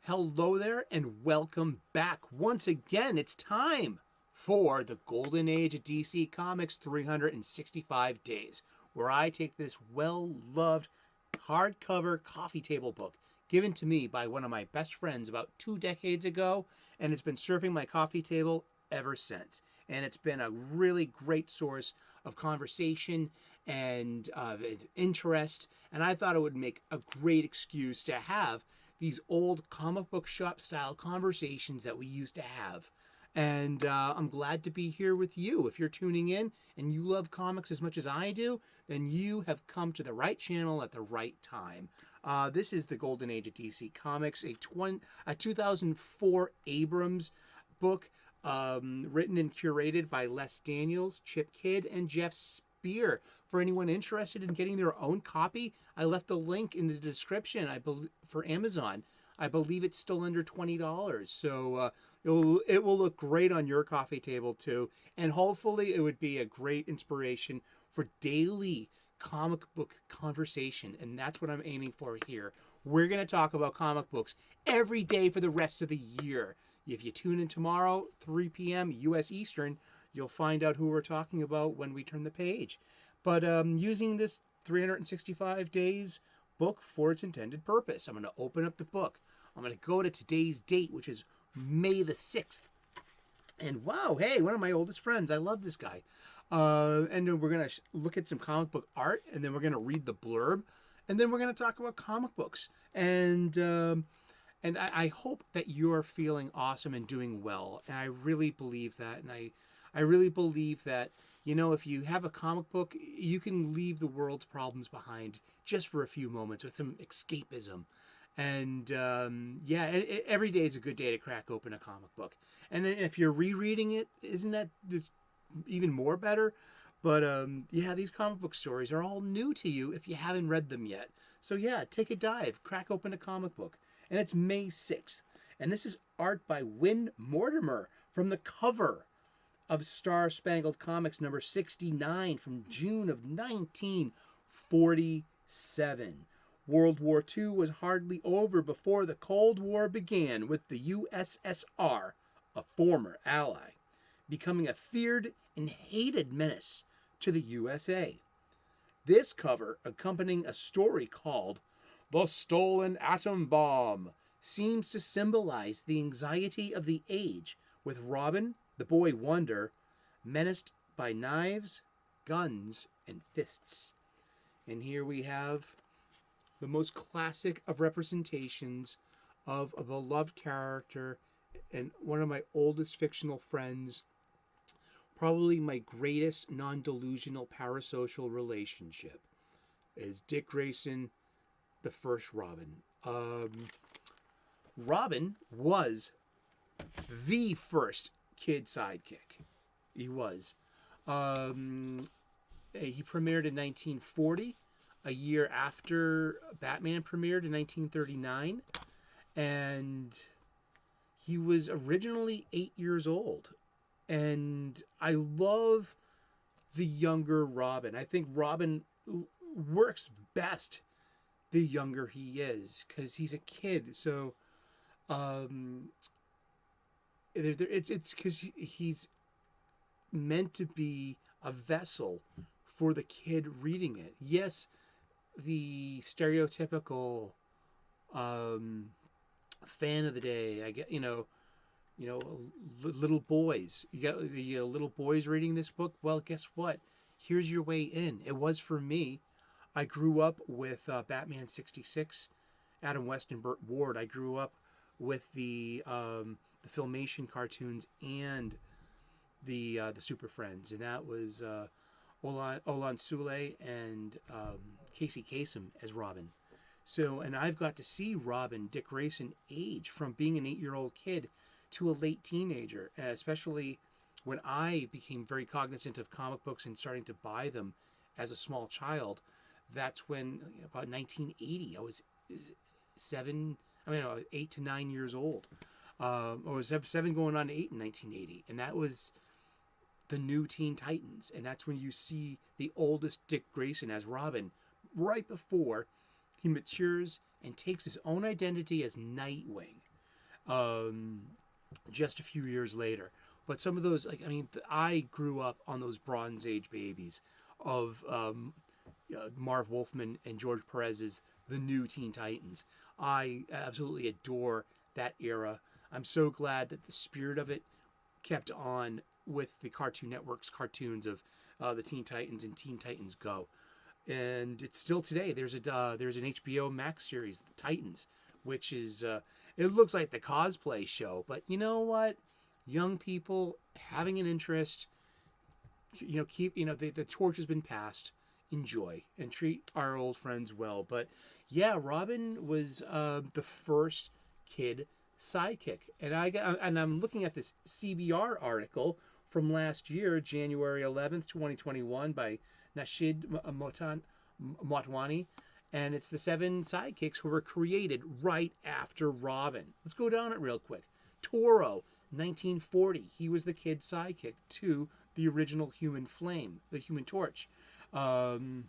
Hello there and welcome back. Once again, it's time for the Golden Age of DC Comics 365 Days, where I take this well-loved hardcover coffee table book given to me by one of my best friends about 2 decades ago, and it's been serving my coffee table ever since. And it's been a really great source of conversation and interest, and I thought it would make a great excuse to have these old comic book shop style conversations that we used to have. And I'm glad to be here with you. If you're tuning in and you love comics as much as I do, then you have come to the right channel at the right time. This is the Golden Age of DC Comics, a 2004 Abrams book written and curated by Les Daniels, Chip Kidd, and Geoff. For anyone interested in getting their own copy, I left the link in the description. For Amazon. I believe it's still under $20, so it will look great on your coffee table too. And hopefully, it would be a great inspiration for daily comic book conversation, and that's what I'm aiming for here. We're going to talk about comic books every day for the rest of the year. If you tune in tomorrow, 3 p.m. U.S. Eastern, you'll find out who we're talking about when we turn the page. But using this 365 days book for its intended purpose, I'm going to open up the book. I'm going to go to today's date, which is May the 6th. And wow, hey, one of my oldest friends. I love this guy. And then we're going to look at some comic book art, and then we're going to read the blurb, and then we're going to talk about comic books. And I hope that you're feeling awesome and doing well. And I really believe that. And I really believe that, you know, if you have a comic book, you can leave the world's problems behind just for a few moments with some escapism. And every day is a good day to crack open a comic book. And then if you're rereading it, isn't that just even more better? But these comic book stories are all new to you if you haven't read them yet. So yeah, take a dive, crack open a comic book. And it's May 6th. And this is art by Win Mortimer from the cover of Star Spangled Comics number 69 from June of 1947. World War II was hardly over before the Cold War began, with the USSR, a former ally, becoming a feared and hated menace to the USA. This cover, accompanying a story called The Stolen Atom Bomb, seems to symbolize the anxiety of the age, with Robin, the boy wonder, menaced by knives, guns, and fists. And here we have the most classic of representations of a beloved character and one of my oldest fictional friends, probably my greatest non-delusional parasocial relationship, is Dick Grayson, the first Robin. Robin was the first kid sidekick. He was. He premiered in 1940, a year after Batman premiered in 1939. And he was originally 8 years old. And I love the younger Robin. I think Robin works best the younger he is, because he's a kid. So it's because he's meant to be a vessel for the kid reading it. Yes, the stereotypical fan of the day. I get, little boys. You got the little boys reading this book. Well, guess what? Here's your way in. It was for me. I grew up with Batman 66, Adam West and Burt Ward. I grew up with the Filmation cartoons and the SuperFriends, and that was Olan Soule and Casey Kasem as Robin. So, and I've got to see Robin, Dick Grayson, age from being an 8-year-old kid to a late teenager, especially when I became very cognizant of comic books and starting to buy them as a small child. That's when, about 1980, I was 8 to 9 years old. I was 7 going on to 8 in 1980. And that was the new Teen Titans. And that's when you see the oldest Dick Grayson as Robin, right before he matures and takes his own identity as Nightwing. just a few years later. But some of those, like, I mean, I grew up on those Bronze Age babies of Marv Wolfman and George Perez's The New Teen Titans. I absolutely adore that era. I'm so glad that the spirit of it kept on with the Cartoon Network's cartoons of the Teen Titans and Teen Titans Go. And it's still today. There's an HBO Max series, The Titans, which is it looks like the cosplay show, but you know what? Young people having an interest, keep the torch has been passed. Enjoy and treat our old friends well. But yeah, Robin was the first kid sidekick, and I'm looking at this CBR article from last year, January 11th, 2021, by Nashid Motwani, and it's the 7 sidekicks who were created right after Robin. Let's go down it real quick. Toro, 1940. He was the kid sidekick to the original Human Flame, the Human Torch, who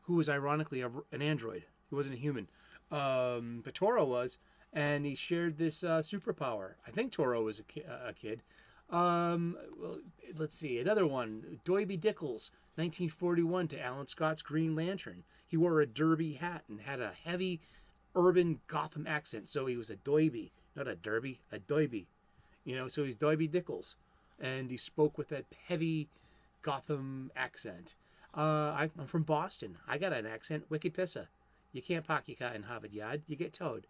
was ironically an android. He wasn't a human. But Toro was, and he shared this superpower. I think Toro was a kid. Well, let's see. Another one, Doiby Dickles, 1941, to Alan Scott's Green Lantern. He wore a derby hat and had a heavy urban Gotham accent, so he was a Doiby, not a derby, a Doiby. So he's Doiby Dickles, and he spoke with that heavy Gotham accent. I'm from Boston. I got an accent, wicked pissa. You can't park your car in Harvard Yard, you get towed.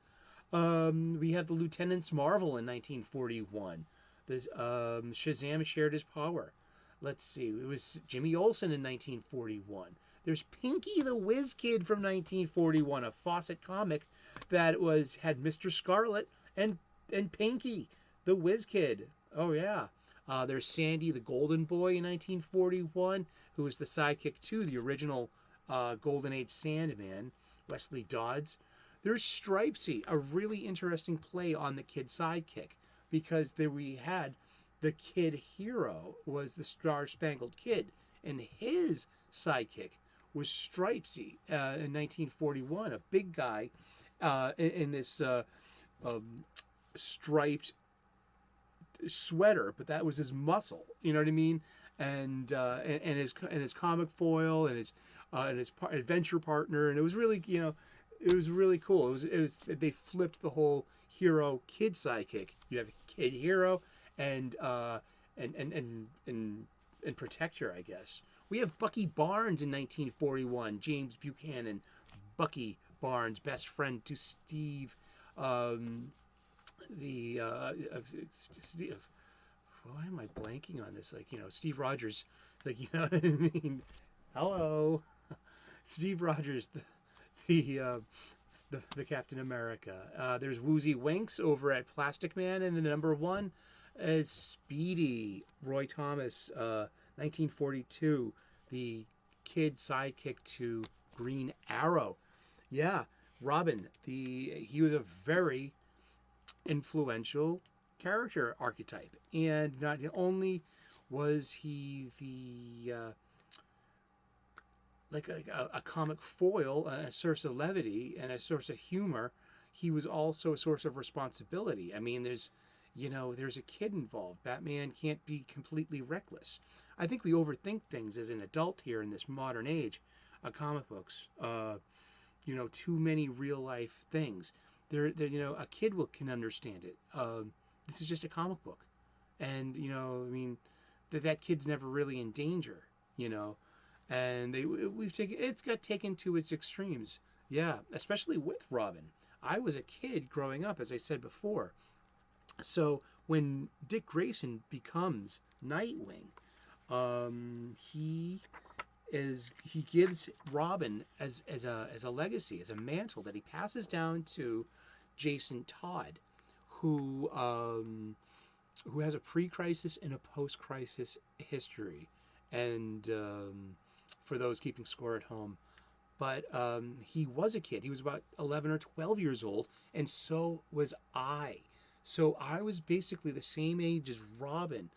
We have the Lieutenants Marvel in 1941. Shazam shared his power. Let's see. It was Jimmy Olsen in 1941. There's Pinky the Whiz Kid from 1941, a Fawcett comic that had Mr. Scarlet and Pinky the Whiz Kid. Oh yeah. There's Sandy the Golden Boy in 1941, who was the sidekick to the original Golden Age Sandman, Wesley Dodds. There's Stripesy, a really interesting play on the kid sidekick, because we had the kid hero was the Star Spangled Kid, and his sidekick was Stripesy in 1941, a big guy in this striped sweater, but that was his muscle. You know what I mean? And his comic foil and his adventure partner, and it was really it was really cool. It was they flipped the whole hero kid sidekick. You have a kid hero and protector, I guess. We have Bucky Barnes in 1941. James Buchanan, Bucky Barnes, best friend to Steve. Steve. Why am I blanking on this? Steve Rogers. What I mean? Hello, Steve Rogers, the Captain America. There's Woozy Winks over at Plastic Man, and the number 1 is Speedy, Roy Thomas, 1942, the kid sidekick to Green Arrow. Yeah, Robin. He was a very influential character archetype, and not only was he a comic foil, a source of levity and a source of humor, he was also a source of responsibility. I mean, there's a kid involved. Batman can't be completely reckless. I think we overthink things as an adult here in this modern age of comic books. Too many real life things. A kid can understand it. This is just a comic book, and that kid's never really in danger. And it's got taken to its extremes. Yeah, especially with Robin. I was a kid growing up, as I said before. So when Dick Grayson becomes Nightwing, he gives Robin as a legacy, as a mantle that he passes down to Jason Todd, who has a pre-crisis and a post-crisis history, and for those keeping score at home. But he was a kid. He was about 11 or 12 years old, and so was I. So I was basically the same age as Robin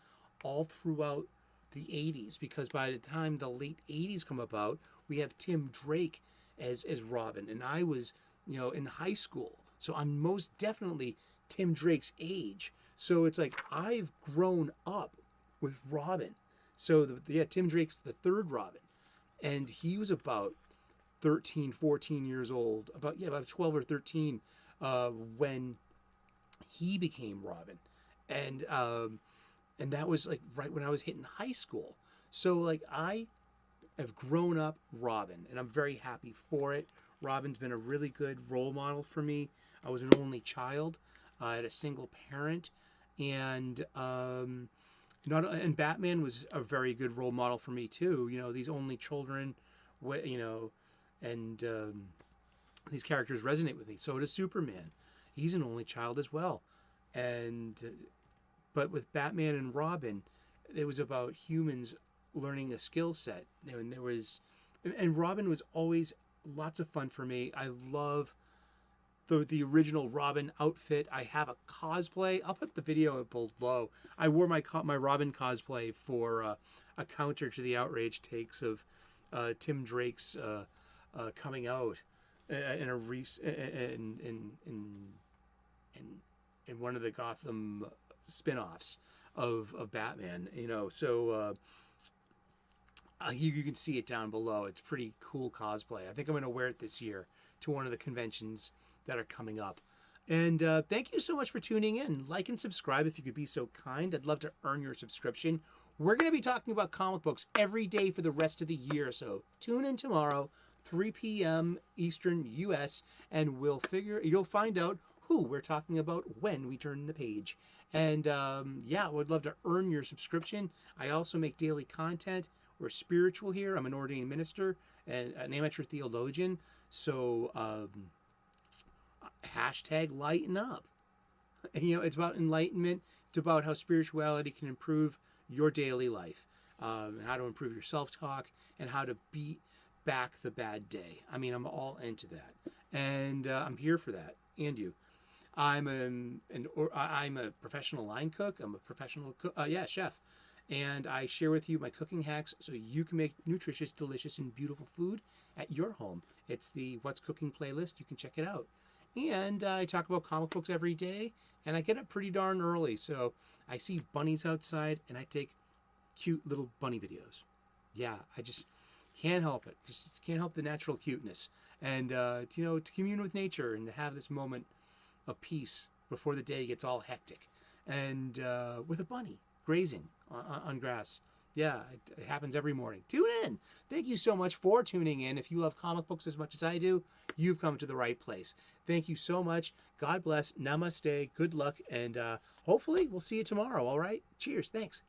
all throughout the 80s, because by the time the late 80s come about, we have Tim Drake as Robin, and I was in high school So I'm most definitely Tim Drake's age. So it's like I've grown up with Robin. So Tim Drake's the third Robin, and he was about 13, 14 years old, about 12 or 13 when he became Robin, and that was like right when I was hitting high school. So like I have grown up Robin, and I'm very happy for it. Robin's been a really good role model for me. I was an only child. I had a single parent, and and Batman was a very good role model for me too. You know, these only children, and these characters resonate with me. So does Superman. He's an only child as well, and but with Batman and Robin, it was about humans learning a skill set. And Robin was always lots of fun for me. I love the original Robin outfit. I have a cosplay. I'll put the video below. I wore my Robin cosplay for a counter to the outrage takes of Tim Drake's coming out in one of the Gotham spin-offs of Batman. So you can see it down below. It's pretty cool cosplay. I think I'm going to wear it this year to one of the conventions that are coming up. And thank you so much for tuning in. Like and subscribe if you could be so kind. I'd love to earn your subscription. We're going to be talking about comic books every day for the rest of the year. So tune in tomorrow, 3 p.m. Eastern US, and you'll find out who we're talking about when we turn the page. And I would love to earn your subscription. I also make daily content. We're spiritual here. I'm an ordained minister and an amateur theologian. So hashtag lighten up. It's about enlightenment. It's about how spirituality can improve your daily life, how to improve your self-talk, and how to beat back the bad day. I mean, I'm all into that, and I'm here for that. And you, I'm a professional line cook. I'm a professional chef, and I share with you my cooking hacks so you can make nutritious, delicious, and beautiful food at your home. It's the What's Cooking playlist. You can check it out. And I talk about comic books every day, and I get up pretty darn early. So I see bunnies outside, and I take cute little bunny videos. Yeah, I just can't help it. Just can't help the natural cuteness. And, to commune with nature and to have this moment of peace before the day gets all hectic. And with a bunny grazing on grass. Yeah, it happens every morning. Tune in. Thank you so much for tuning in. If you love comic books as much as I do, you've come to the right place. Thank you so much. God bless. Namaste. Good luck. And hopefully we'll see you tomorrow. All right? Cheers. Thanks.